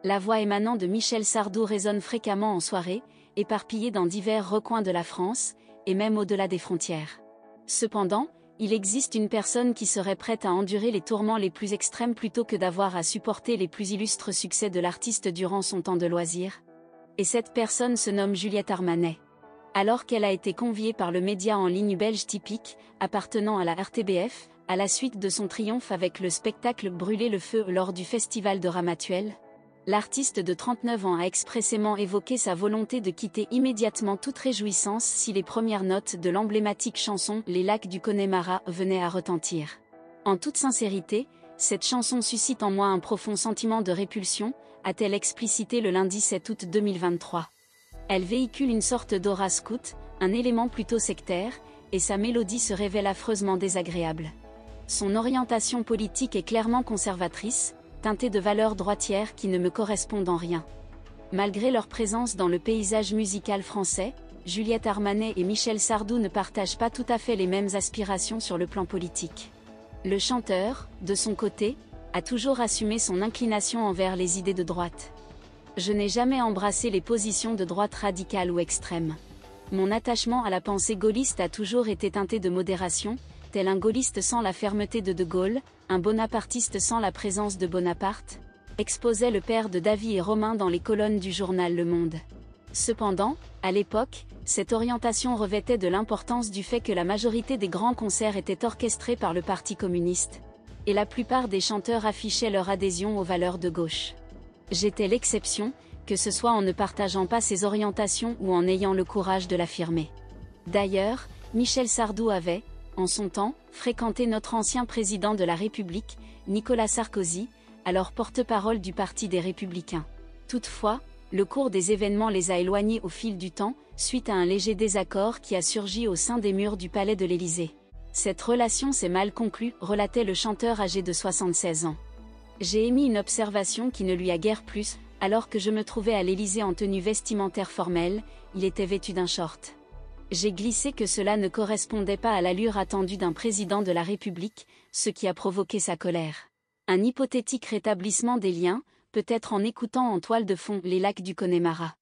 La voix émanant de Michel Sardou résonne fréquemment en soirée, éparpillée dans divers recoins de la France, et même au-delà des frontières. Cependant, il existe une personne qui serait prête à endurer les tourments les plus extrêmes plutôt que d'avoir à supporter les plus illustres succès de l'artiste durant son temps de loisir. Et cette personne se nomme Juliette Armanet. Alors qu'elle a été conviée par le média en ligne belge Typique, appartenant à la RTBF, à la suite de son triomphe avec le spectacle Brûler le feu lors du festival de Ramatuelle, l'artiste de 39 ans a expressément évoqué sa volonté de quitter immédiatement toute réjouissance si les premières notes de l'emblématique chanson Les lacs du Connemara venaient à retentir. En toute sincérité, cette chanson suscite en moi un profond sentiment de répulsion, a-t-elle explicité le lundi 7 août 2023. Elle véhicule une sorte d'aura scout, un élément plutôt sectaire, et sa mélodie se révèle affreusement désagréable. Son orientation politique est clairement conservatrice, teintée de valeurs droitières qui ne me correspondent en rien. Malgré leur présence dans le paysage musical français, Juliette Armanet et Michel Sardou ne partagent pas tout à fait les mêmes aspirations sur le plan politique. Le chanteur, de son côté, a toujours assumé son inclination envers les idées de droite. Je n'ai jamais embrassé les positions de droite radicale ou extrême. Mon attachement à la pensée gaulliste a toujours été teinté de modération, tel un gaulliste sans la fermeté de De Gaulle, un bonapartiste sans la présence de Bonaparte, exposait le père de Davy et Romain dans les colonnes du journal Le Monde. Cependant, à l'époque, cette orientation revêtait de l'importance du fait que la majorité des grands concerts étaient orchestrés par le Parti communiste, et la plupart des chanteurs affichaient leur adhésion aux valeurs de gauche. J'étais l'exception, que ce soit en ne partageant pas ces orientations ou en ayant le courage de l'affirmer. D'ailleurs, Michel Sardou avait, en son temps, fréquenté notre ancien président de la République, Nicolas Sarkozy, alors porte-parole du Parti des Républicains. Toutefois, le cours des événements les a éloignés au fil du temps, suite à un léger désaccord qui a surgi au sein des murs du palais de l'Élysée. Cette relation s'est mal conclue, relatait le chanteur âgé de 76 ans. J'ai émis une observation qui ne lui a guère plu, alors que je me trouvais à l'Élysée en tenue vestimentaire formelle, il était vêtu d'un short. J'ai glissé que cela ne correspondait pas à l'allure attendue d'un président de la République, ce qui a provoqué sa colère. Un hypothétique rétablissement des liens, peut-être en écoutant en toile de fond Les lacs du Connemara.